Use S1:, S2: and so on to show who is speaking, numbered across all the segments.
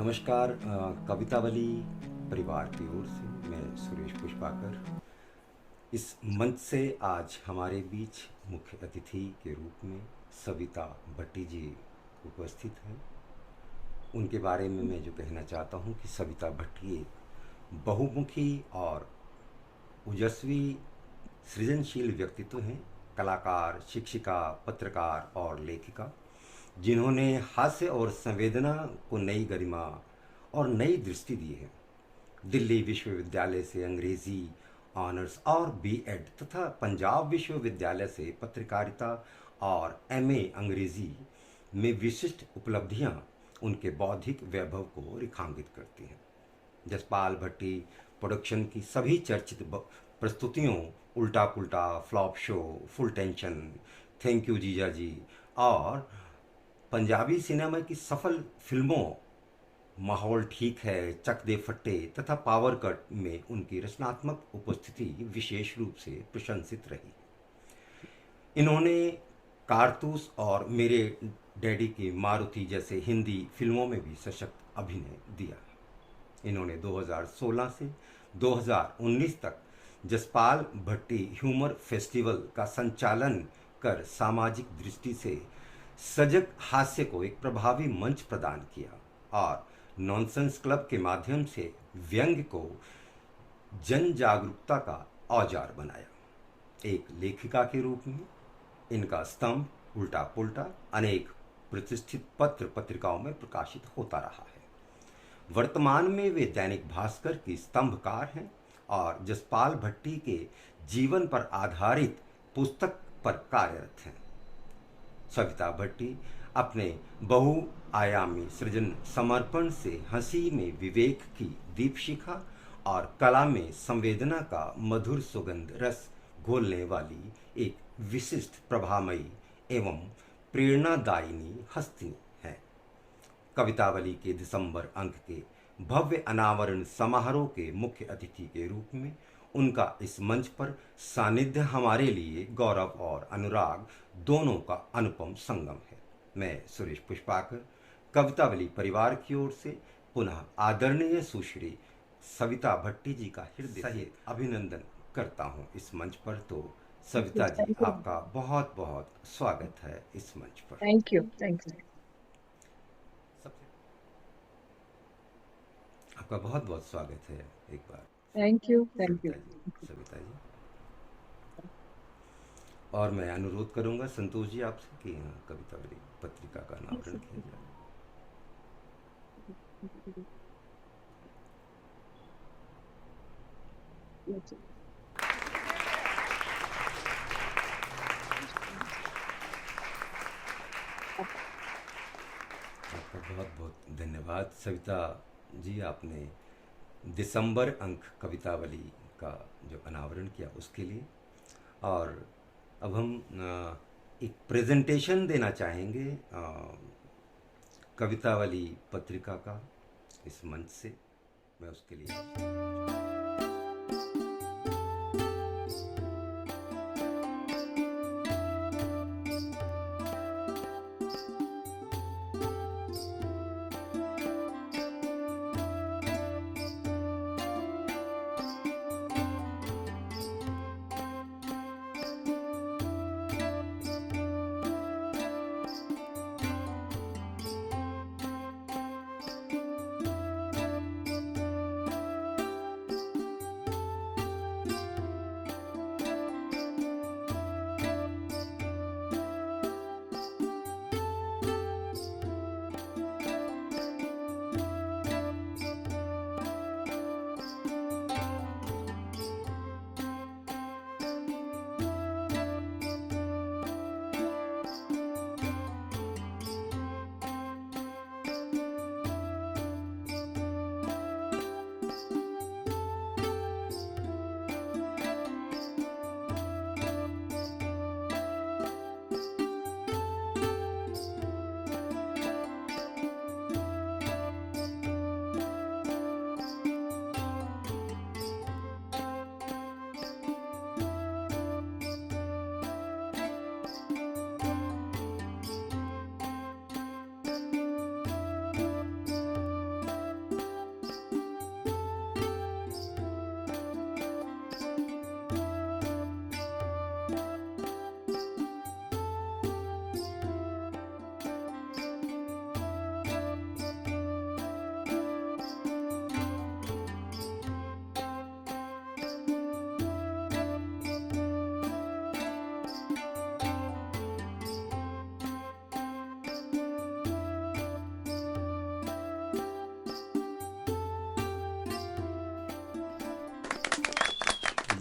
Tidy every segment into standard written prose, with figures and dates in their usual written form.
S1: नमस्कार। कवितावली परिवार की ओर से मैं सुरेश पुष्पाकर इस मंच से आज हमारे बीच मुख्य अतिथि के रूप में सविता भट्टी जी उपस्थित हैं। उनके बारे में मैं जो कहना चाहता हूं कि सविता भट्टी एक बहुमुखी और ओजस्वी सृजनशील व्यक्तित्व हैं। कलाकार, शिक्षिका, पत्रकार और लेखिका जिन्होंने हास्य और संवेदना को नई गरिमा और नई दृष्टि दी है। दिल्ली विश्वविद्यालय से अंग्रेजी ऑनर्स और बीएड तथा पंजाब विश्वविद्यालय से पत्रकारिता और एमए अंग्रेजी में विशिष्ट उपलब्धियां उनके बौद्धिक वैभव को रेखांकित करती हैं। जसपाल भट्टी प्रोडक्शन की सभी चर्चित प्रस्तुतियों उल्टा पुल्टा, flop show, full tension, thank you जीजा जी और पंजाबी सिनेमा की सफल फिल्मों माहौल ठीक है, चक दे फट्टे तथा पावर कट में उनकी रचनात्मक उपस्थिति विशेष रूप से प्रशंसित रही। इन्होंने कारतूस और मेरे डैडी की मारुति जैसे हिंदी फिल्मों में भी सशक्त अभिनय दिया। इन्होंने 2016 से 2019 तक जसपाल भट्टी ह्यूमर फेस्टिवल का संचालन कर सामाजिक दृष्टि से सजग हास्य को एक प्रभावी मंच प्रदान किया और नॉनसेंस क्लब के माध्यम से व्यंग्य को जन जागरूकता का औजार बनाया। एक लेखिका के रूप में इनका स्तंभ उल्टा पुल्टा अनेक प्रतिष्ठित पत्र पत्रिकाओं में प्रकाशित होता रहा है। वर्तमान में वे दैनिक भास्कर की स्तंभकार हैं और जसपाल भट्टी के जीवन पर आधारित पुस्तक पर कार्यरत हैं। सविता भट्टी अपने बहुआयामी सृजन समर्पण से हंसी में विवेक की दीपशिखा और कला में संवेदना का मधुर सुगंध रस घोलने वाली एक विशिष्ट प्रभामयी एवं प्रेरणादायिनी हस्ती है। कवितावली के दिसंबर अंक के भव्य अनावरण समारोह के मुख्य अतिथि के रूप में उनका इस मंच पर सानिध्य हमारे लिए गौरव और अनुराग दोनों का अनुपम संगम है। मैं सुरेश पुष्पाकर कवितावली परिवार की ओर से पुनः आदरणीय सुश्री सविता भट्टी जी का हृदय सहित अभिनंदन करता हूं इस मंच पर। तो सविता जी, आपका बहुत बहुत स्वागत है इस मंच पर।
S2: Thank you. Thank you.
S1: सबसे आपका बहुत बहुत स्वागत है एक बार
S2: thank you. Thank you.
S1: Savita ji. Savita ji, और मैं अनुरोध करूंगा संतोष जी आपसे कि यहाँ कवितावली पत्रिका का अनावरण किया जाए। आपका बहुत बहुत धन्यवाद सविता जी। आपने दिसंबर अंक कवितावली का जो अनावरण किया उसके लिए। और अब हम एक प्रेजेंटेशन देना चाहेंगे कवितावली पत्रिका का इस मंच से। मैं उसके लिए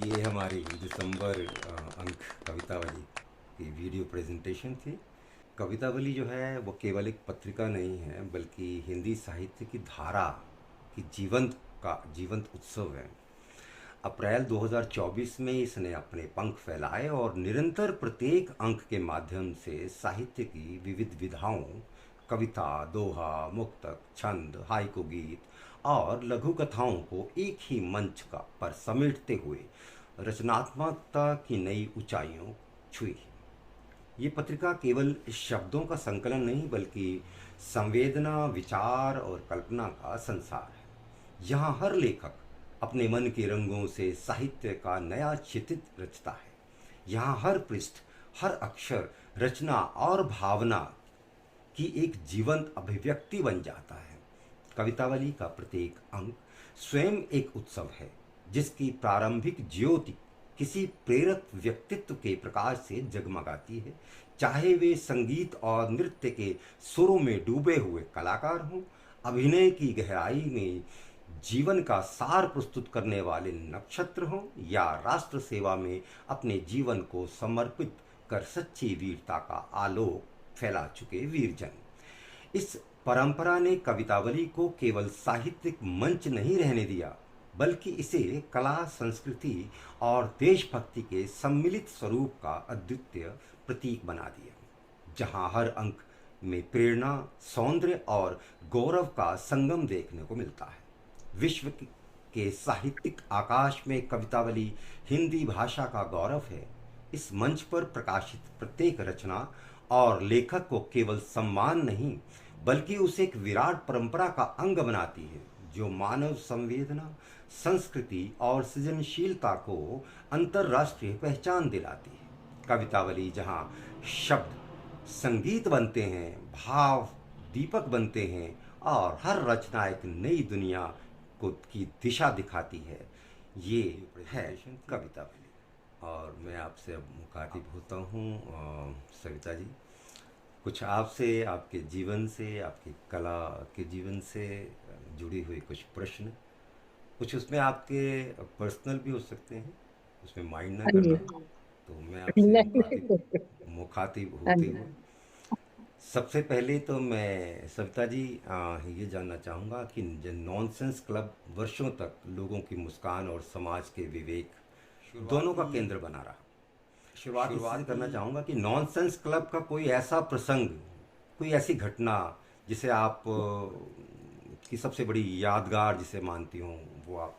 S1: ये हमारी दिसंबर अंक कवितावली की वीडियो प्रेजेंटेशन थी। कवितावली जो है वो केवल एक पत्रिका नहीं है, बल्कि हिंदी साहित्य की धारा की जीवंत उत्सव है। अप्रैल 2024 में इसने अपने पंख फैलाए और निरंतर प्रत्येक अंक के माध्यम से साहित्य की विविध विधाओं, कविता, दोहा, मुक्तक, छंद, हाइकु गीत और लघु कथाओं को एक ही मंच का पर समेटते हुए रचनात्मकता की नई ऊंचाइयों छुई। ये पत्रिका केवल शब्दों का संकलन नहीं, बल्कि संवेदना, विचार और कल्पना का संसार है। यहाँ हर लेखक अपने मन के रंगों से साहित्य का नया क्षितिज रचता है। यहाँ हर पृष्ठ, हर अक्षर रचना और भावना की एक जीवंत अभिव्यक्ति बन जाता है। कवितावली का प्रत्येक अंक स्वयं एक उत्सव है, जिसकी प्रारंभिक ज्योति किसी प्रेरक व्यक्तित्व के प्रकाश से जगमगाती है। चाहे वे संगीत और नृत्य के सुरों में डूबे हुए कलाकार हों, अभिनय की गहराई में जीवन का सार प्रस्तुत करने वाले नक्षत्र हों, या राष्ट्र सेवा में अपने जीवन को समर्पित कर सच्ची वीरता का आलोक फैला चुके वीरजन। इस परंपरा ने कवितावली को केवल साहित्यिक मंच नहीं रहने दिया, बल्कि इसे कला, संस्कृति और देशभक्ति के सम्मिलित स्वरूप का अद्वितीय प्रतीक बना दिया। जहां हर अंक में प्रेरणा, सौंदर्य और गौरव का संगम देखने को मिलता है। विश्व के साहित्यिक आकाश में कवितावली हिंदी भाषा का गौरव है। इस मंच पर प्रकाशित प्रत्येक रचना और लेखक को केवल सम्मान नहीं, बल्कि उसे एक विराट परंपरा का अंग बनाती है, जो मानव संवेदना, संस्कृति और सृजनशीलता को अंतर्राष्ट्रीय पहचान दिलाती है। कवितावली जहाँ शब्द संगीत बनते हैं, भाव दीपक बनते हैं और हर रचना एक नई दुनिया को की दिशा दिखाती है, ये है कवितावली। और मैं आपसे अब मुखातिब होता हूँ सविता जी। कुछ आपसे, आपके जीवन से, आपकी कला के जीवन से जुड़ी हुई कुछ प्रश्न, कुछ उसमें आपके पर्सनल भी हो सकते हैं, उसमें माइंड ना
S2: हाँ जी।
S1: करना। तो मैं आपसे
S2: नहीं नहीं।
S1: मुखातिब
S2: हाँ
S1: होते
S2: जी।
S1: हुए सबसे पहले तो मैं सविता जी ये जानना चाहूँगा कि नॉनसेंस क्लब वर्षों तक लोगों की मुस्कान और समाज के विवेक दोनों का केंद्र बना रहा। शुरुआत इससे करना चाहूँगा कि नॉनसेंस क्लब का कोई ऐसा प्रसंग, कोई ऐसी घटना जिसे आप की सबसे बड़ी यादगार जिसे मानती हूँ, वो आप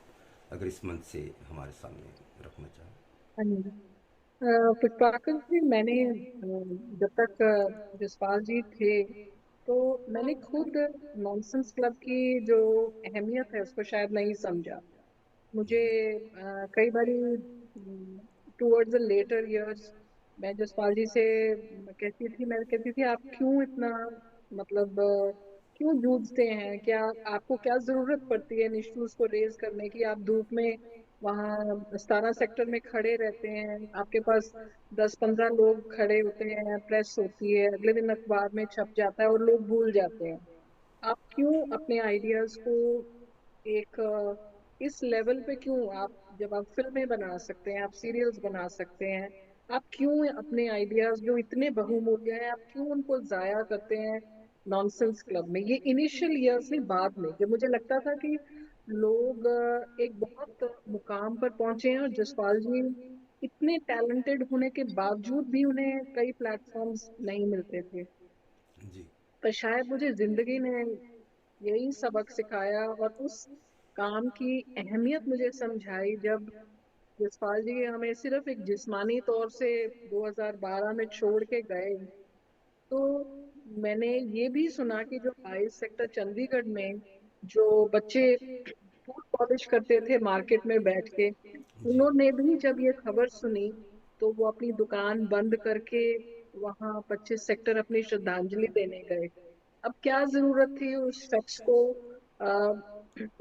S1: अगर इस मंच से हमारे सामने रखना चाहें।
S2: हाँ जी। पुष्पाकर जी, मैंने जब तक जसपाल जी थे, तो मैंने खुद नॉनसेंस क्लब की जो अहमियत है उसको शायद नहीं समझा। मुझे कई बारी टुवर्ड्स द लेटर इयर्स मैं जसपाल जी से कहती थी आप क्यों इतना मतलब क्यों जूझते हैं, क्या आपको क्या जरूरत पड़ती है इश्यूज को रेज करने की? आप धूप में वहाँ 17 सेक्टर में खड़े रहते हैं, आपके पास 10-15 लोग खड़े होते हैं, प्रेस होती है, अगले दिन अखबार में छप जाता है और लोग भूल जाते हैं। आप क्यों अपने आइडियाज को एक इस लेवल पे क्यों आप, जब आप फिल्में बना सकते हैं, आप सीरियल्स बना सकते हैं, आप क्यों अपने आइडियाज जो इतने बहुमूल्य हैं आप क्यों उनको जाया करते हैं नॉनसेंस क्लब में? ये इनिशियल ईयर्स नहीं, बाद में जब मुझे लगता था कि लोग एक बहुत मुकाम पर पहुंचे हैं और जसपाल जी इतने टैलेंटेड होने के बावजूद भी उन्हें कई प्लेटफॉर्म्स नहीं मिलते थे।
S1: जी।
S2: पर शायद मुझे जिंदगी ने यही सबक सिखाया और उस काम की अहमियत मुझे समझाई जब जसपाल जी हमें सिर्फ एक जिस्मानी तौर से 2012 में छोड़ के गए। तो मैंने ये भी सुना कि जो 22 सेक्टर चंडीगढ़ में जो बच्चे फूड पॉलिश करते थे मार्केट में बैठ के,
S1: जी।
S2: उन्होंने भी जब ये खबर सुनी तो वो अपनी दुकान बंद करके वहां 25 सेक्टर अपनी श्रद्धांजलि देने गए। अब क्या जरूरत थी उस शख्स को आ,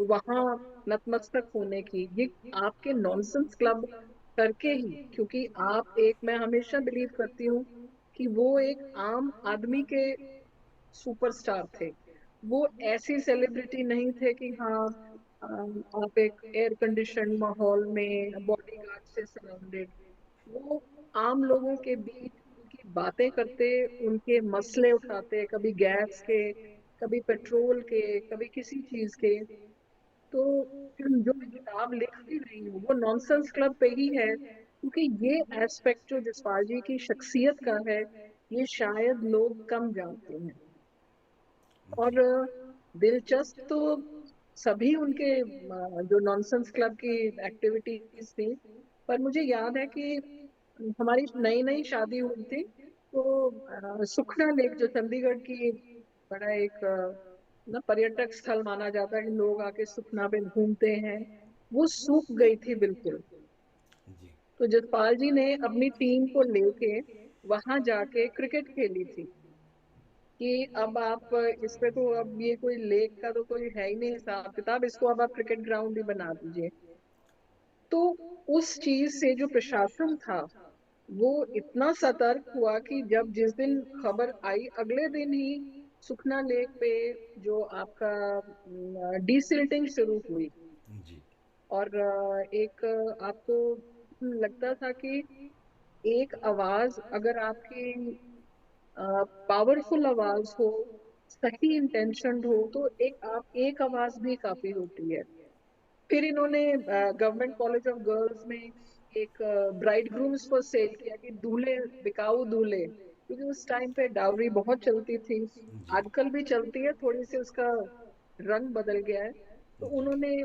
S2: वहां नतमस्तक होने की? ये आपके नॉनसेंस क्लब करके ही, क्योंकि आप एक, मैं हमेशा बिलीव करती हूँ कि वो एक आम आदमी के सुपरस्टार थे। वो ऐसी सेलिब्रिटी नहीं थे कि हाँ आप एक एयर कंडीशन माहौल में बॉडीगार्ड से सराउंडेड, वो आम लोगों के बीच उनकी बातें करते, उनके मसले उठाते, कभी गैस के, कभी पेट्रोल के, कभी किसी चीज के। तो जो मैं किताब लिख भी रही हूँ वो नॉनसेंस क्लब पे ही है, क्योंकि ये एस्पेक्ट जो जसपाल जी की शख्सियत का है, ये शायद लोग कम जानते हैं। और
S1: जी
S2: दिलचस्प तो सभी उनके जो नॉनसेंस क्लब की एक्टिविटीज थी। पर मुझे याद है कि हमारी नई नई शादी हुई थी, तो सुखना लेक जो चंडीगढ़ की बड़ा एक ना पर्यटक स्थल माना जाता है कि लोग आके सुखना पे घूमते हैं, वो सूख गई थी बिल्कुल।
S1: जी
S2: तो जसपाल जी ने अपनी टीम को लेके वहां जाके क्रिकेट खेली थी कि अब आप इस पे तो अब ये कोई लेक का तो कोई है ही नहीं हिसाब किताब, इसको अब आप क्रिकेट ग्राउंड ही बना दीजिए। तो उस चीज से जो प्रशासन था वो इतना सतर्क हुआ कि जब जिस दिन खबर आई अगले दिन ही सुखना लेक पे जो आपका डीसिल्टिंग शुरू हुई।
S1: जी
S2: और एक आपको लगता था कि एक आवाज अगर आपकी पावरफुल आवाज हो, सही इंटेंशन हो, तो एक आवाज भी काफी होती है। फिर इन्होंने गवर्नमेंट कॉलेज ऑफ गर्ल्स में एक ब्राइड ग्रूम्स फॉर सेल किया कि दूल्हे, बिकाऊ दूल्हे, क्योंकि उस टाइम पे डाउरी बहुत चलती थी।
S1: जी
S2: आजकल भी चलती है, थोड़ी सी उसका रंग बदल गया है। तो
S1: जी
S2: उन्होंने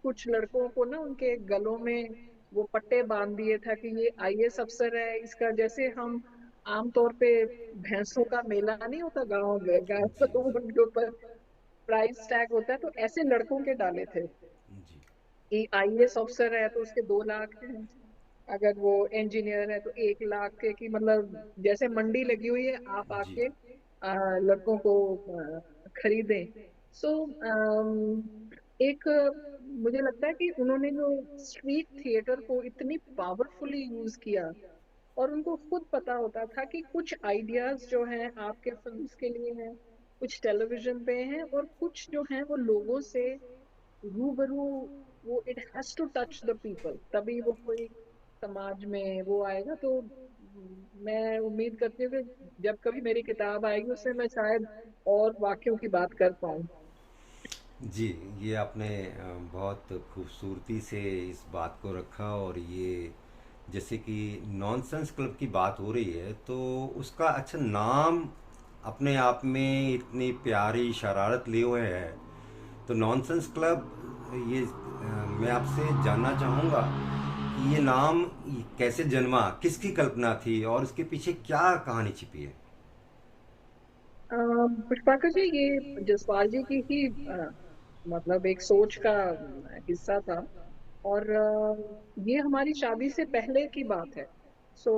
S2: कुछ लड़कों को ना उनके गलों में वो पट्टे बांध दिए था कि ये आईएएस अफसर है, इसका जैसे हम आमतौर पे भैंसों का मेला नहीं होता गाँव गाँव
S1: जी
S2: तो उनके ऊपर प्राइस टैग होता है, तो ऐसे लड़कों के डाले थे
S1: जी
S2: कि आईएएस ऑफिसर है तो उसके 2 लाख हैं, अगर वो इंजीनियर है तो 1 लाख के, की मतलब जैसे मंडी लगी हुई है, आप
S1: जी
S2: आके लड़कों को खरीदें। सो एक मुझे लगता है कि उन्होंने जो स्ट्रीट थिएटर को इतनी पावरफुली यूज किया, और उनको खुद पता होता था कि कुछ आइडियाज जो हैं आपके फिल्म्स के लिए हैं, कुछ टेलीविजन पे हैं, और कुछ जो हैं वो लोगों से रूबरू, वो it has to touch the people, तभी वो कोई समाज में वो आएगा। तो मैं उम्मीद करती हूँ कि जब कभी मेरी किताब आएगी उसमें मैं शायद और वाक्यों की बात कर पाऊँ।
S1: जी, ये आपने बहुत खूबसूरती से इस बात को रखा। और ये जैसे कि नॉनसेंस क्लब की बात हो रही है तो उसका अच्छा नाम अपने आप में इतनी प्यारी शरारत लिए हुए है। तो नॉनसेंस क्लब, ये मैं आपसे जानना चाहूँगा कि ये नाम कैसे जन्मा, किसकी कल्पना थी और उसके पीछे क्या कहानी छिपी है।
S2: पुष्पाकर जी, ये जसपाल जी की ही मतलब एक सोच का हिस्सा था। और ये हमारी शादी से पहले की बात है। सो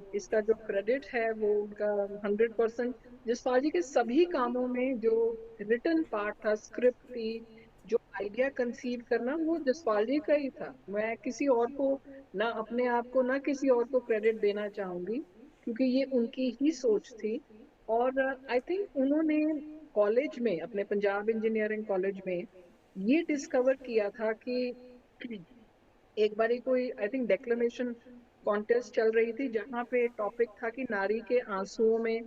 S1: जी
S2: इसका जो क्रेडिट है वो उनका 100%। जसपाल जी के सभी कामों में जो रिटन पार्ट था, स्क्रिप्ट थी, जो आइडिया कंसीव करना, वो जसपाल जी का ही था। मैं किसी और को ना, अपने आप को ना किसी और को क्रेडिट देना चाहूंगी, क्योंकि ये उनकी ही सोच थी। और आई थिंक उन्होंने कॉलेज में, अपने पंजाब इंजीनियरिंग कॉलेज में ये डिस्कवर किया था कि एक बारी कोई आई थिंक डेक्लेमेशन कॉन्टेस्ट चल रही थी, जहां पे टॉपिक था कि नारी के आंसुओं में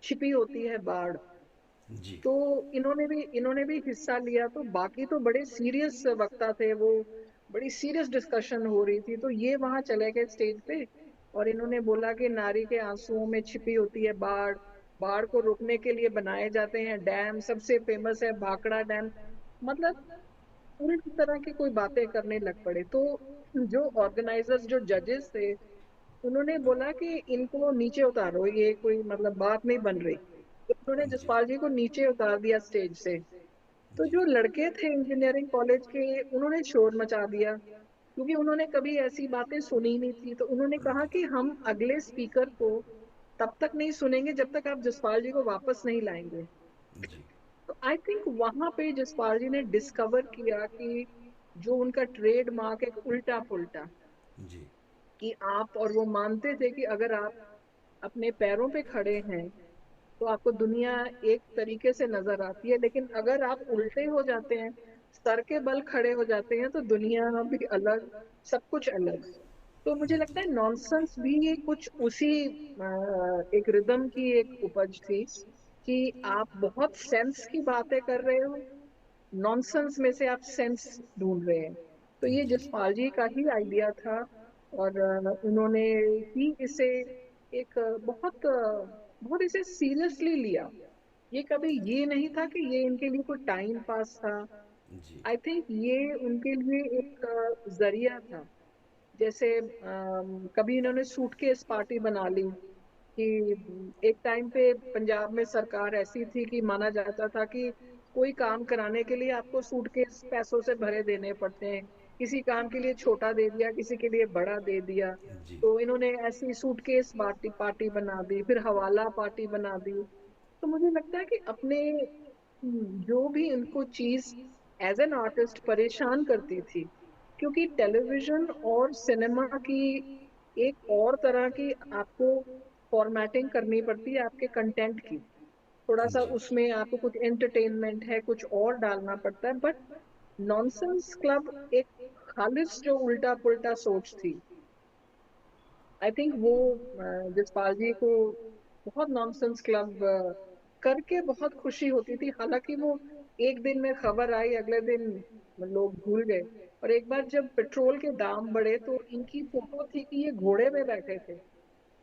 S2: छिपी होती है बाढ़।
S1: जी
S2: तो इन्होंने भी हिस्सा लिया। तो बाकी तो बड़े सीरियस वक्ता थे वो, बड़ी सीरियस डिस्कशन हो रही थी, तो ये वहां चले गए स्टेज पे और इन्होंने बोला कि नारी के आंसुओं में छिपी होती है बाढ़, बाढ़ को रोकने के लिए बनाए जाते हैं डैम, सबसे फेमस है भाखड़ा डैम। मतलब उल्टी तरह की कोई बातें करने लग पड़े। तो जो ऑर्गेनाइजर्स, जो जजेस थे, उन्होंने बोला कि इनको नीचे उतारो, ये कोई मतलब बात नहीं बन रही। तो उन्होंने
S1: जी
S2: जसपाल जी को नीचे उतार दिया स्टेज से। तो
S1: जी
S2: जो लड़के थे इंजीनियरिंग कॉलेज के, उन्होंने शोर मचा दिया, क्योंकि उन्होंने कभी ऐसी बातें सुनी नहीं थी। तो उन्होंने कहा कि हम अगले स्पीकर को तब तक नहीं सुनेंगे जब तक आप जसपाल जी को वापस नहीं लाएंगे।
S1: जी
S2: तो आई थिंक वहां पे जसपाल जी ने डिस्कवर किया कि जो उनका ट्रेड मार्क एक उल्टा पुल्टा,
S1: जी
S2: कि आप, और वो मानते थे कि अगर आप अपने पैरों पे खड़े हैं तो आपको दुनिया एक तरीके से नजर आती है, लेकिन अगर आप उल्टे हो जाते हैं, सर के बल खड़े हो जाते हैं तो दुनिया भी अलग, सब कुछ अलग। तो मुझे लगता
S1: जी
S2: है नॉनसेंस भी कुछ उसी एक रिदम की एक उपज थी कि आप बहुत सेंस की बातें कर रहे हो, नॉनसेंस में से आप सेंस ढूंढ रहे हैं। तो ये
S1: जी
S2: जसपाल जी का ही आइडिया था। और उन्होंने ही इसे एक बहुत इसे सीरियसली लिया। ये कभी ये नहीं था कि ये इनके लिए कोई टाइम पास था।
S1: जी
S2: आई थिंक ये उनके लिए एक जरिया था। जैसे कभी इन्होंने सूटकेस पार्टी बना ली कि एक टाइम पे पंजाब में सरकार ऐसी थी कि माना जाता था कि कोई काम कराने के लिए आपको सूटकेस पैसों से भरे देने पड़ते हैं। किसी काम के लिए छोटा दे दिया, किसी के लिए बड़ा दे दिया।
S1: जी
S2: तो इन्होंने ऐसी सूटकेस पार्टी पार्टी बना दी, फिर हवाला पार्टी बना दी। तो मुझे लगता है कि अपने जो भी इनको चीज एज एन आर्टिस्ट परेशान करती थी, क्योंकि टेलीविजन और सिनेमा की एक और तरह की आपको फॉर्मेटिंग करनी पड़ती है आपके कंटेंट की। थोड़ा सा
S1: जी
S2: उसमें आपको कुछ एंटरटेनमेंट है, कुछ और डालना पड़ता है। बट नॉनसेंस क्लब एक खालिस जो उल्टा पुल्टा सोच थी। आई थिंक वो जसपाल जी को बहुत नॉनसेंस क्लब करके बहुत खुशी होती थी। हालांकि वो एक दिन में खबर आई, अगले दिन लोग भूल गए। और एक बार जब पेट्रोल के दाम बढ़े तो इनकी फोटो थी कि ये घोड़े में बैठे थे।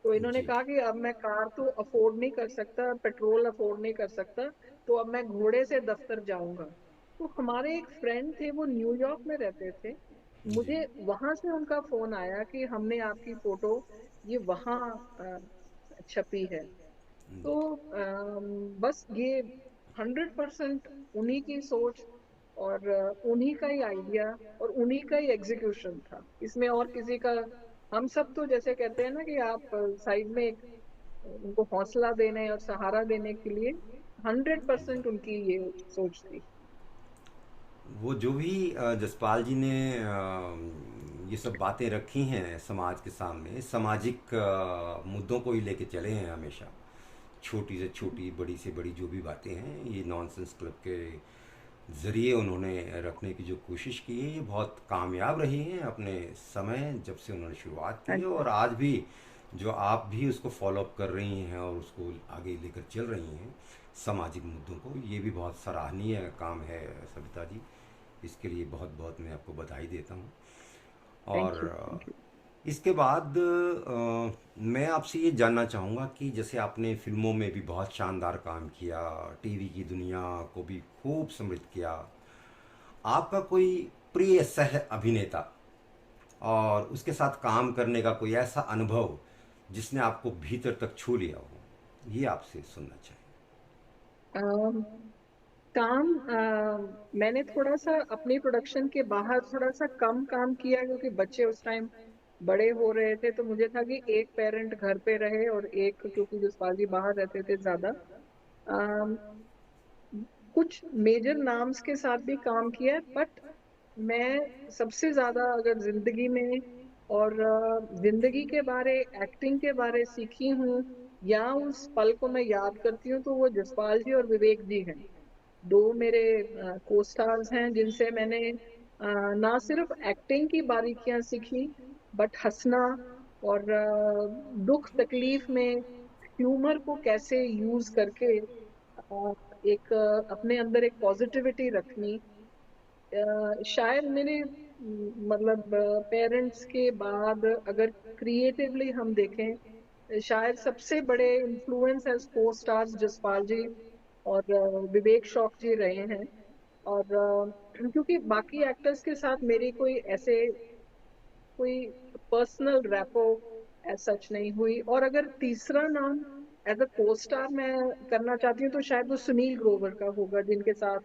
S2: तो इन्होंने
S1: जी
S2: कहा कि अब मैं कार तो अफोर्ड नहीं कर सकता, पेट्रोल अफोर्ड नहीं कर सकता, तो अब मैं घोड़े से दफ्तर जाऊंगा। तो हमारे एक फ्रेंड थे, वो न्यूयॉर्क में रहते थे।
S1: जी
S2: मुझे वहां से उनका फोन आया कि हमने आपकी फोटो ये वहां छपी है। तो बस ये 100% उन्हीं की सोच और उन्हीं का ही आइडिया और उन्हीं का ही एग्जीक्यूशन था। इसमें और किसी का, हम सब तो जैसे कहते हैं ना कि आप साइड में एक उनको हौसला देने और सहारा देने के लिए, 100% उनकी ये सोच थी।
S1: वो जो भी जसपाल जी ने ये सब बातें रखी हैं समाज के सामने, सामाजिक मुद्दों को ही लेके चले हैं हमेशा। छोटी से छोटी, बड़ी से बड़ी जो भी बातें हैं, ये नॉनसेंस क्लब के ज़रिए उन्होंने रखने की जो कोशिश की है, ये बहुत कामयाब रही हैं अपने समय जब से उन्होंने शुरुआत की
S2: हाँ
S1: है।
S2: जी।
S1: और आज भी जो आप भी उसको फॉलोअप कर रही हैं और उसको आगे लेकर चल रही हैं सामाजिक मुद्दों को, ये भी बहुत सराहनीय काम है सविता जी। इसके लिए बहुत बहुत मैं आपको बधाई देता हूँ।
S2: थैंक
S1: और
S2: यू, थैंक यू।
S1: इसके बाद मैं आपसे ये जानना चाहूँगा कि जैसे आपने फिल्मों में भी बहुत शानदार काम किया, टीवी की दुनिया को भी खूब समृद्ध किया, आपका कोई प्रिय सह अभिनेता और उसके साथ काम करने का कोई ऐसा अनुभव जिसने आपको भीतर तक छू लिया हो, ये आपसे सुनना चाहिए।
S2: अम, काम मैंने थोड़ा सा अपनी प्रोडक्शन के बाहर थोड़ा सा कम काम किया, क्योंकि बच्चे उस टाइम बड़े हो रहे थे। तो मुझे था कि एक पेरेंट घर पे रहे और एक, क्योंकि जसपाल जी बाहर रहते थे ज्यादा। अम, कुछ मेजर नाम्स के साथ भी काम किया है, बट मैं सबसे ज्यादा अगर जिंदगी में और जिंदगी के बारे, एक्टिंग के बारे सीखी हूँ या उस पल को मैं याद करती हूँ, तो वो जसपाल जी और विवेक जी हैं। दो मेरे को स्टार्स हैं जिनसे मैंने ना सिर्फ एक्टिंग की बारीकियां सीखी, बट हंसना और दुख तकलीफ में ह्यूमर को कैसे यूज करके एक अपने अंदर एक पॉजिटिविटी रखनी। शायद मेरे मतलब पेरेंट्स के बाद अगर क्रिएटिवली हम देखें, शायद सबसे बड़े इन्फ्लुएंस है को स्टार्स जसपाल जी और विवेक शौक जी रहे हैं। और क्योंकि बाकी एक्टर्स के साथ मेरी कोई ऐसे कोई पर्सनल रैपो एज सच नहीं हुई। और अगर तीसरा नाम एज अ को स्टार मैं करना चाहती हूँ, तो शायद वो सुनील ग्रोवर का होगा, जिनके साथ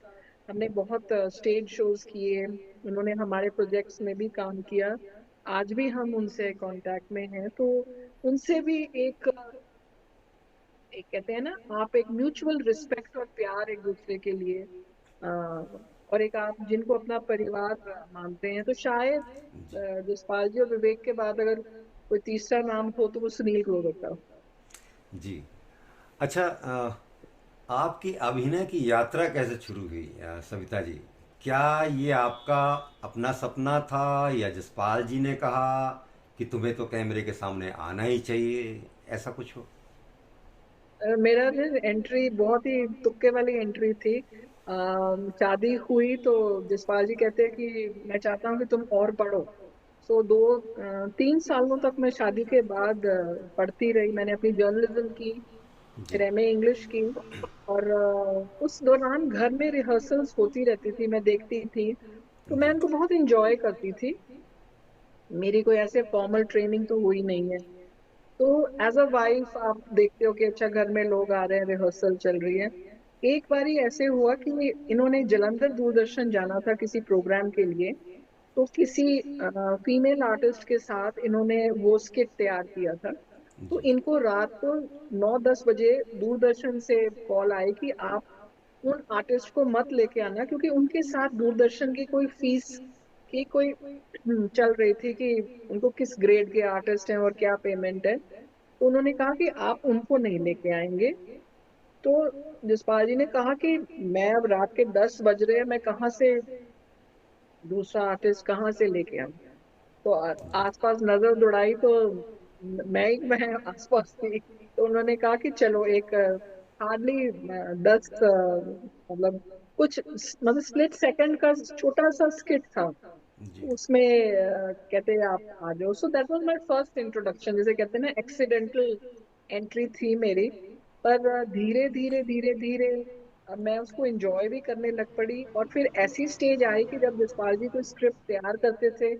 S2: हमने बहुत स्टेज शोज किए। उन्होंने हमारे प्रोजेक्ट्स में भी काम किया। आज भी हम उनसे कांटेक्ट में हैं। तो उनसे भी एक कहते हैं ना, आप एक म्यूचुअल रिस्पेक्ट और प्यार एक दूसरे के लिए, और एक आप जिनको अपना परिवार मानते हैं। तो शायद
S1: जी
S2: जसपाल जी और विवेक के बाद अगर कोई तीसरा नाम हो तो वो सुनील ग्रोवर का हो।
S1: जी। अच्छा, आपकी अभिनय की यात्रा कैसे शुरू हुई सविता जी? क्या ये आपका अपना सपना था या जसपाल जी ने कहा कि तुम्हें तो कैमरे के सामने आना ही चाहिए, ऐसा कुछ हो?
S2: मेरा ना एंट्री बहुत ही तुक्के वाली एंट्री थी। शादी हुई तो जसपाल जी कहते हैं कि मैं चाहता हूँ कि तुम और पढ़ो। सो 3 सालों तक मैं शादी के बाद पढ़ती रही। मैंने अपनी जर्नलिज्म की,
S1: जी।
S2: फिर एमए इंग्लिश की। और उस दौरान घर में रिहर्सल्स होती रहती थी, मैं देखती थी, तो मैं
S1: जी।
S2: उनको बहुत इंजॉय करती थी। मेरी कोई ऐसे फॉर्मल ट्रेनिंग तो हुई नहीं है। तो एज अ वाइफ आप देखते हो कि अच्छा घर में लोग आ रहे हैं, रिहर्सल चल रही है। एक बारी ऐसे हुआ कि इन्होंने जलंधर दूरदर्शन जाना था किसी प्रोग्राम के लिए। तो किसी फीमेल आर्टिस्ट के साथ इन्होंने वो स्किट तैयार किया था। तो
S1: जी।
S2: इनको रात को 9-10 बजे दूरदर्शन से कॉल आई कि आप उन आर्टिस्ट को मत लेके आना, क्योंकि उनके साथ दूरदर्शन की कोई फीस की कोई चल रही थी कि उनको किस ग्रेड के आर्टिस्ट हैं और क्या पेमेंट है। तो उन्होंने कहा कि आप उनको नहीं लेके आएंगे। तो जसपाल जी ने कहा कि मैं अब रात के 10 बज रहे हैं, मैं कहाँ से दूसरा आर्टिस्ट कहाँ से लेके आऊं। तो आसपास नजर दौड़ाई तो मैं आसपास थी। तो उन्होंने कहा कि चलो एक हार्डली 10 मतलब कुछ मतलब स्प्लिट सेकंड का छोटा सा स्किट था।
S1: जी।
S2: उसमें कहते हैं आप आ जाओ। सो that was my first introduction, जैसे कहते हैं ना एक्सीडेंटल एंट्री थी मेरी। पर धीरे धीरे धीरे धीरे मैं उसको एंजॉय भी करने लग पड़ी। और फिर ऐसी स्टेज आई कि जब जसपाल जी कोई स्क्रिप्ट तैयार करते थे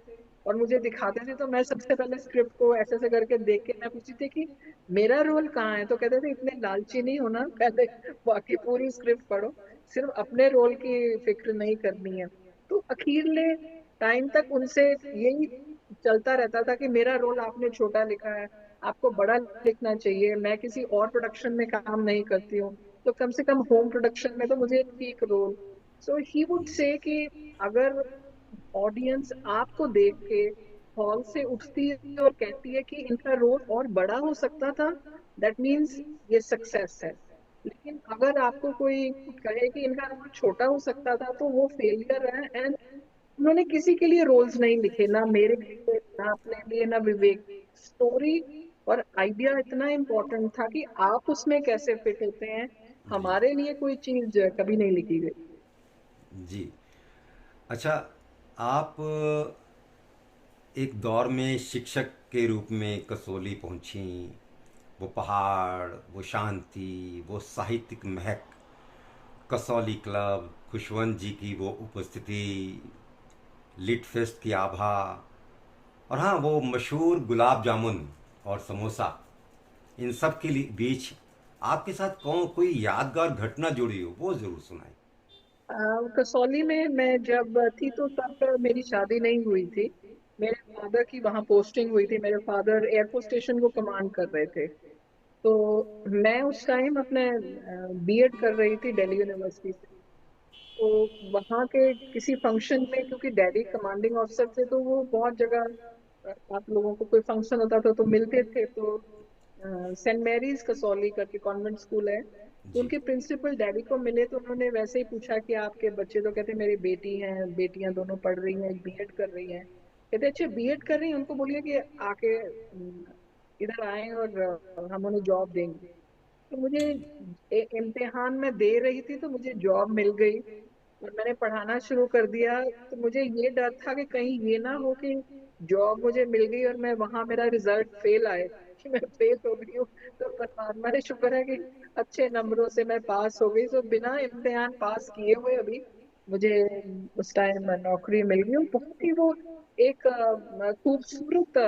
S2: और मुझे दिखाते थे, तो मैं सबसे पहले स्क्रिप्ट को ऐसे ऐसे करके देख के मैं पूछती थी कि मेरा रोल कहाँ है। तो कहते थे इतने लालची नहीं होना, पहले बाकी पूरी स्क्रिप्ट पढ़ो, सिर्फ अपने रोल की फिक्र नहीं करनी है। तो अखीरले टाइम तक उनसे यही चलता रहता था कि मेरा रोल आपने छोटा लिखा है, आपको बड़ा लिखना चाहिए, मैं किसी और प्रोडक्शन में काम नहीं करती हूँ, तो कम से कम होम प्रोडक्शन में तो मुझे ठीक role. So he would say कि अगर ऑडियंस आपको देख के हॉल से उठती है और कहती है कि इनका रोल और बड़ा हो सकता था, दैट मीन्स ये सक्सेस है। लेकिन अगर आपको कोई कहे कि इनका रोल छोटा हो सकता था, तो वो फेलियर है। एंड उन्होंने किसी के लिए रोल्स नहीं लिखे, ना मेरे लिए ना अपने लिए ना विवेक। स्टोरी और आइडिया इतना इम्पोर्टेंट था कि आप उसमें कैसे फिट होते हैं,
S1: जी।
S2: हमारे लिए कोई चीज कभी नहीं लिखी गई।
S1: जी। अच्छा, आप एक दौर में शिक्षक के रूप में कसौली पहुंची। वो पहाड़, वो शांति, वो साहित्यिक महक, कसौली क्लब, खुशवंत जी की वो उपस्थिति, लिट फेस्ट की आभा, और हाँ वो मशहूर गुलाब जामुन और समोसा, इन सब के बीच आपके साथ कौन कोई यादगार घटना जुड़ी हो वो ज़रूर सुनाएं।
S2: कसौली में मैं जब थी तो तब मेरी शादी नहीं हुई थी। मेरे फादर की वहाँ पोस्टिंग हुई थी, मेरे फादर एयरफोर्स स्टेशन को कमांड कर रहे थे। तो मैं उस टाइम अपने बीएड कर रही थी दिल्ली यूनिवर्सिटी से। तो वहाँ के किसी फंक्शन में, क्योंकि डैडी कमांडिंग ऑफिसर थे, तो वो बहुत जगह आप लोगों को कोई फंक्शन होता था तो मिलते थे। तो सेंट मैरीज कसौली करके कॉन्वेंट स्कूल है, तो
S1: जी।
S2: उनके प्रिंसिपल डैडी को मिले तो उन्होंने वैसे ही पूछा कि आपके बच्चे, तो कहते मेरी बेटी हैं, बेटियां दोनों पढ़ रही हैं, एक बीएड कर रही हैं। कहते अच्छा बीएड कर रही हैं, उनको बोलिए कि आके इधर आए और हम उन्हें जॉब देंगे। तो मुझे इम्तिहान में दे रही थी तो मुझे जॉब मिल गई और मैंने पढ़ाना शुरू कर दिया। तो मुझे ये डर था कि कहीं ये ना हो कि जॉब मुझे मिल गई और मैं वहां मेरा रिजल्ट फेल आए, कि मैं फेल हो गई हूँ। तो परमात्मा ने शुक्र है कि अच्छे नंबरों से मैं पास हो गई। तो बिना इम्तिहान पास किए हुए अभी मुझे उस टाइम नौकरी मिल गई। और बहुत ही वो एक खूबसूरत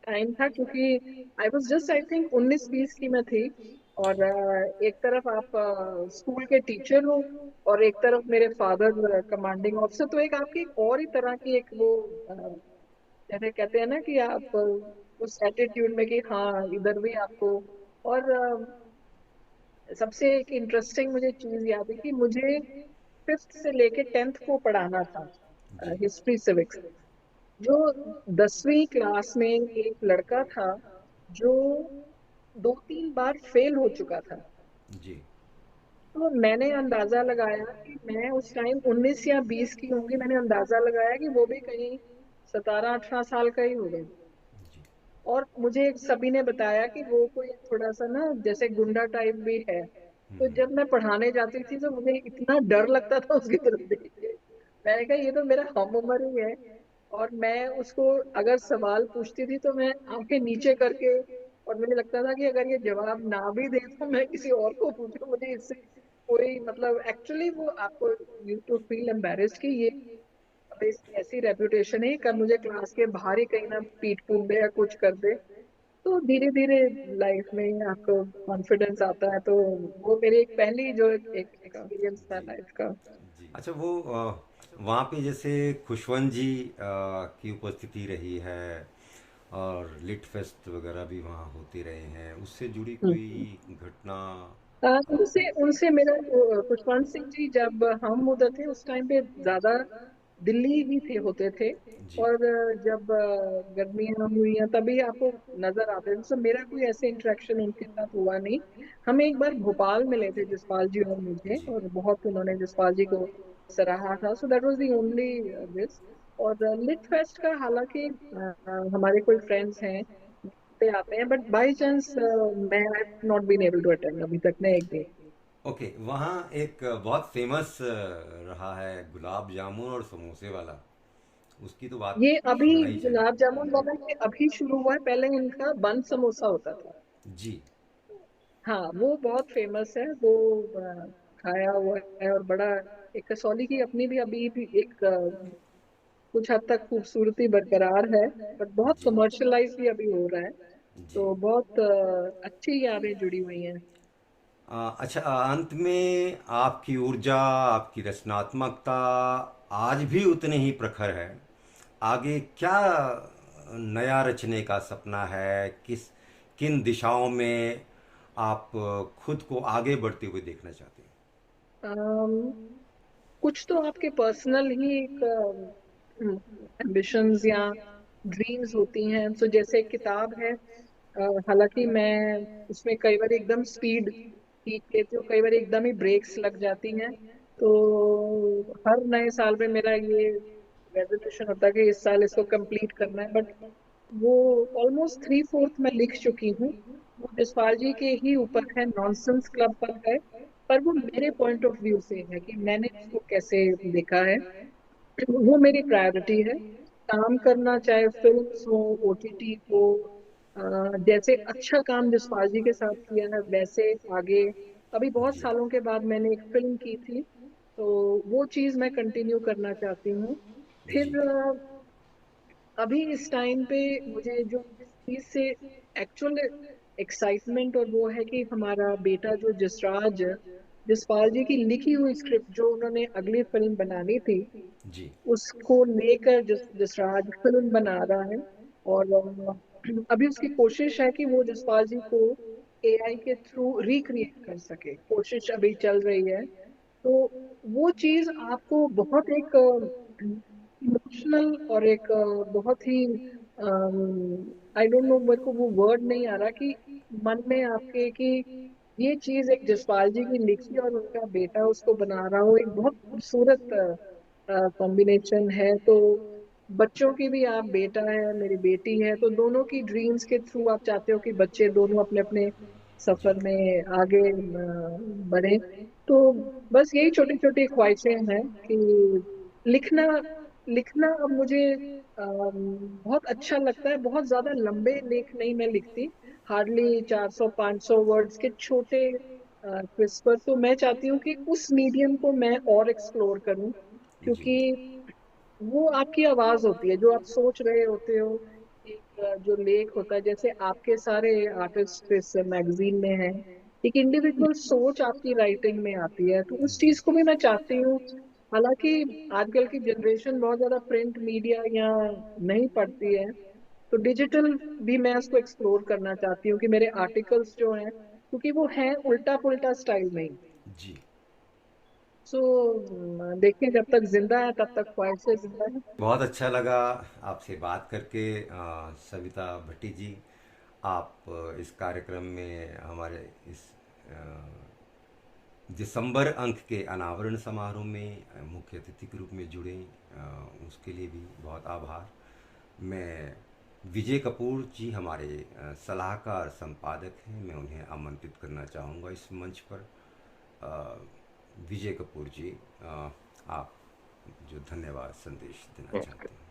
S2: टाइम था, क्योंकि I was just I think 19-20 की मैं थी। और एक तरफ आप स्कूल के टीचर हो और एक तरफ मेरे फादर कमांडिंग ऑफिसर, तो एक आपकी एक और ही तरह की एक वो जैसे कहते हैं ना कि आप उस एटीट्यूड में कि हाँ इधर भी आपको। और सबसे एक इंटरेस्टिंग मुझे चीज याद है कि मुझे फिफ्थ से लेके 10th को पढ़ाना था
S1: जी।
S2: History civics. जो 10वीं क्लास में एक लड़का था जो 2-3 बार फेल हो चुका था।
S1: जी।
S2: तो मैंने अंदाजा लगाया कि मैं उस टाइम 19 या 20 की होंगी। मैंने अंदाजा लगाया कि वो भी कहीं 17-18 साल का ही होगा।
S1: जी।
S2: और मुझे सभी ने बताया कि वो कोई थोड़ा सा ना जैसे गुंडा टाइप भी है। तो जब मैं पढ़ाने जाती थी तो मुझे इतना डर लगता था उसकी तरफ देख के। मैंने कहा ये तो मेरा हम उम्र ही है। और मैं उसको अगर सवाल पूछती थी तो मैं आंखें नीचे करके, और मुझे लगता था कि अगर ये जवाब ना भी दे तो मैं किसी और को पूछूं, मुझे इससे कोई मतलब एक्चुअली वो आपको यू टू फील एम्बेरेस्ड कि ये अब इसकी ऐसी रेपुटेशन है कल मुझे क्लास के बाहर ही कहीं ना पीट पूट दे या कुछ कर दे। तो धीरे धीरे लाइफ में आपको कॉन्फिडेंस आता है। तो वो मेरी एक पहली जो एक एक्सपीरियंस था लाइफ का।
S1: जी। अच्छा, वो वहाँ पे जैसे खुशवंत जी की उपस्थिति रही है और लिट फेस्ट वगैरह भी वहाँ होते रहे हैं, उससे जुड़ी कोई
S2: हम्म।
S1: घटना?
S2: उनसे उनसे मेरा खुशवंत सिंह जी जब हम उधर थे उस टाइम पे ज्यादा दिल्ली ही थे होते थे।
S1: जी।
S2: और जब गर्मियां हुई हैं तभी आपको नजर आते थे। तो मेरा कोई ऐसे इंटरेक्शन उनके साथ हुआ नहीं। हम एक बार भोपाल मिले थे जसपाल जी और मुझे,
S1: जी।
S2: और बहुत उन्होंने जसपाल जी को सराहा था। So that was the only this. और लिट फेस्ट का हालांकि हमारे कोई फ्रेंड्स हैं पे आते हैं, बट बाई चांस मैं not been able to attend अभी तक ना एक भी।
S1: ओके, वहाँ एक बहुत फेमस रहा है गुलाब जामुन और समोसे वाला, उसकी तो बात
S2: ये अभी
S1: होना ही चाहिए।
S2: गुलाब जामुन वाला ये अभी शुरू हुआ है, पहले इनका बन समोसा होता था।
S1: जी।
S2: हाँ वो बहुत फेमस है वो। खाया हुआ है और बड़ा एक कसौली की अपनी भी अभी भी एक कुछ हद तक खूबसूरती बरकरार है। बट बहुत
S1: जी।
S2: कमर्शलाइज भी अभी हो रहा है।
S1: जी।
S2: तो बहुत अच्छी यादें जुड़ी हुई हैं।
S1: अच्छा, अंत में आपकी ऊर्जा, आपकी रचनात्मकता आज भी उतनी ही प्रखर है। आगे क्या नया रचने का सपना है? किन दिशाओं में आप खुद को आगे बढ़ते हुए देखना चाहते हैं?
S2: अम, कुछ तो आपके पर्सनल ही एक एम्बिशंस या ड्रीम्स होती हैं। तो जैसे एक किताब है, हालांकि मैं उसमें कई बार एकदम स्पीड खींच लेती हूँ, कई बार एकदम ही ब्रेक्स लग जाती हैं। तो हर नए साल में मेरा ये रेजोल्यूशन होता है कि इस साल इसको कंप्लीट करना है। बट वो ऑलमोस्ट 3/4 मैं लिख चुकी हूँ। वो जसपाल जी के ही ऊपर है, नॉनसेंस क्लब पर है। पर वो मेरे पॉइंट ऑफ व्यू से है कि मैंने उसको कैसे देखा है। वो मेरी प्रायोरिटी है। काम करना चाहे फिल्म्स हो, ओटीटी हो, जैसे अच्छा काम जसपाल जी के साथ किया है वैसे आगे। अभी बहुत
S1: जी।
S2: सालों के बाद मैंने एक फिल्म की थी, तो वो चीज मैं कंटिन्यू करना चाहती हूँ।
S1: जी।
S2: फिर अभी इस टाइम पे मुझे जो जिस चीज से एक्चुअल एक्साइटमेंट और वो है कि हमारा बेटा जो जसराज, जसपाल जी की लिखी हुई स्क्रिप्ट जो उन्होंने अगली फिल्म बनानी थी
S1: जी।
S2: उसको लेकर जसराज फिल्म बना रहा है। और अभी उसकी कोशिश है कि वो जसपाल जी को एआई के थ्रू रिक्रिएट कर सके, कोशिश अभी चल रही है। तो वो चीज आपको बहुत एक इमोशनल और एक बहुत ही आई डोंट नो, मेरे को वो वर्ड नहीं आ रहा कि मन में आपके कि ये चीज एक जसपाल जी की लिखी और उनका बेटा उसको बना रहा हो, एक बहुत खूबसूरत कॉम्बिनेशन है। तो बच्चों की भी, आप बेटा है मेरी बेटी है, तो दोनों की ड्रीम्स के थ्रू आप चाहते हो कि बच्चे दोनों अपने अपने
S1: जी।
S2: सफर में आगे बढ़े। तो बस यही छोटी छोटी ख्वाहिशें हैं कि लिखना लिखना अब मुझे बहुत अच्छा लगता है। बहुत ज्यादा लंबे लेख नहीं मैं लिखती, हार्डली 400-500 वर्ड्स के छोटे क्विज पर। तो मैं चाहती हूँ कि उस मीडियम को मैं और एक्सप्लोर करूँ,
S1: जी।
S2: क्योंकि वो आपकी आवाज होती है जो आप सोच रहे होते हो। एक जो लेख होता है, जैसे आपके सारे आर्टिस्ट इस मैगजीन में हैं, एक इंडिविजुअल सोच आपकी राइटिंग में आती है। तो उस चीज को भी मैं चाहती हूँ। हालांकि आजकल की जनरेशन बहुत ज्यादा प्रिंट मीडिया या नहीं पढ़ती है, तो डिजिटल भी मैं उसको एक्सप्लोर करना चाहती हूँ कि मेरे आर्टिकल्स जो हैं, क्योंकि वो हैं उल्टा पुल्टा स्टाइल में ही।
S1: जी।
S2: सो देखिए, जब तक जिंदा है तब तक ख्वाहिशें जिंदा है।
S1: बहुत अच्छा लगा आपसे बात करके, सविता भट्टी जी। आप इस कार्यक्रम में हमारे इस दिसंबर अंक के अनावरण समारोह में मुख्य अतिथि के रूप में जुड़े, उसके लिए भी बहुत आभार। मैं विजय कपूर जी हमारे सलाहकार संपादक हैं, मैं उन्हें आमंत्रित करना चाहूँगा इस मंच पर। अ, विजय कपूर जी, आप जो धन्यवाद संदेश देना चाहते हैं।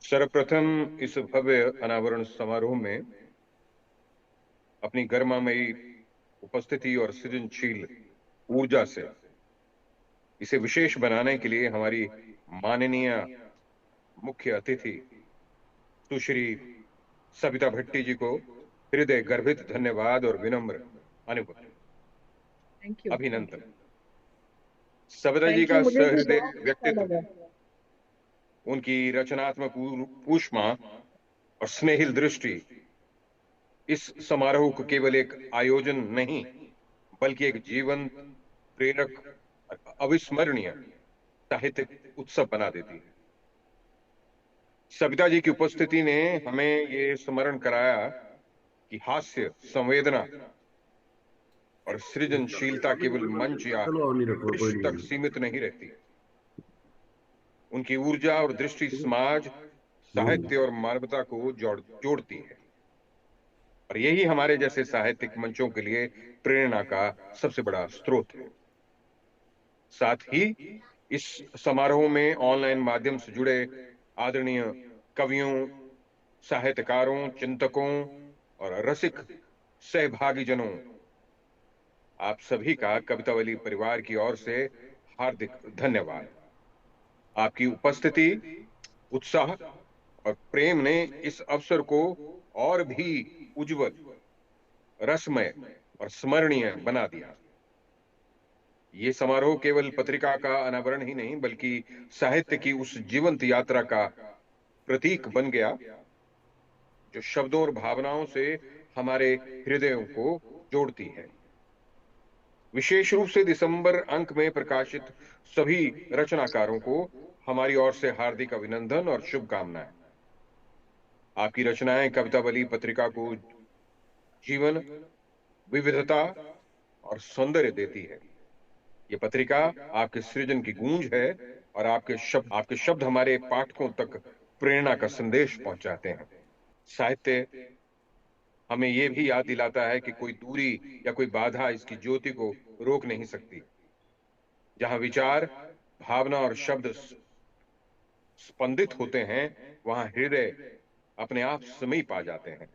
S3: सर्वप्रथम इस भव्य अनावरण समारोह में अपनी गरिमामयी उपस्थिति और सृजनशील ऊर्जा से इसे विशेष बनाने के लिए हमारी माननीय मुख्य अतिथि सुश्री सविता भट्टी जी को हृदय गर्भित धन्यवाद और विनम्र
S2: थैंक यू।
S3: अभिनंदन। सविता जी
S2: थैंक यू,
S3: का
S2: मुझे भी
S3: सहृदय
S2: बहुत अच्छा
S3: व्यक्तित्व,
S2: लगा।
S3: उनकी रचनात्मक ऊष्मा और स्नेहिल दृष्टि इस समारोह को केवल एक आयोजन नहीं बल्कि एक जीवन प्रेरक और अविस्मरणीय साहित्यिक उत्सव बना देती है। सविता जी की उपस्थिति ने हमें ये स्मरण कराया कि हास्य, संवेदना और सृजनशीलता केवल मंच या दृश्य तक सीमित नहीं रहती। उनकी ऊर्जा और दृष्टि समाज, साहित्य और मानवता को जोड़ती है, और यही हमारे जैसे साहित्यिक मंचों के लिए प्रेरणा का सबसे बड़ा स्रोत है। साथ ही इस समारोह में ऑनलाइन माध्यम से जुड़े आदरणीय कवियों, साहित्यकारों, चिंतकों और रसिक सहभागीजनों, आप सभी का कवितावली परिवार की ओर से हार्दिक धन्यवाद। आपकी उपस्थिति, उत्साह और प्रेम ने इस अवसर को और भी उज्जवल, रसमय और स्मरणीय बना दिया। ये समारोह केवल पत्रिका का अनावरण ही नहीं बल्कि साहित्य की उस जीवंत यात्रा का प्रतीक बन गया जो शब्दों और भावनाओं से हमारे हृदयों को जोड़ती है। विशेष रूप से दिसंबर अंक में प्रकाशित सभी रचनाकारों को हमारी ओर से हार्दिक अभिनंदन और शुभकामनाएं। आपकी रचनाएं कवितावली पत्रिका को जीवन, विविधता और सौंदर्य देती है। ये पत्रिका आपके सृजन की गूंज है और आपके शब्द हमारे पाठकों तक प्रेरणा का संदेश पहुंचाते हैं। साहित्य हमें यह भी याद दिलाता है कि कोई दूरी या कोई बाधा इसकी ज्योति को रोक नहीं सकती। जहां विचार, भावना और शब्द स्पंदित होते हैं, वहां हृदय अपने आप समीप आ जाते हैं।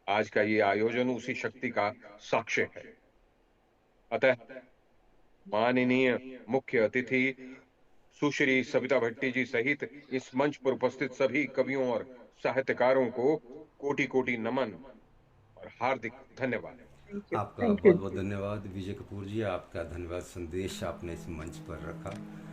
S3: आज का ये आयोजन उसी शक्ति का साक्ष्य है। अतः माननीय मुख्य अतिथि सुश्री सविता भट्टी जी सहित इस मंच पर उपस्थित सभी कवियों और साहित्यकारों को कोटि कोटि नमन और हार्दिक धन्यवाद।
S2: Thank you.
S1: आपका
S2: थैंक
S1: बहुत
S2: यू।
S1: बहुत धन्यवाद विजय कपूर जी, आपका धन्यवाद संदेश आपने इस मंच पर रखा।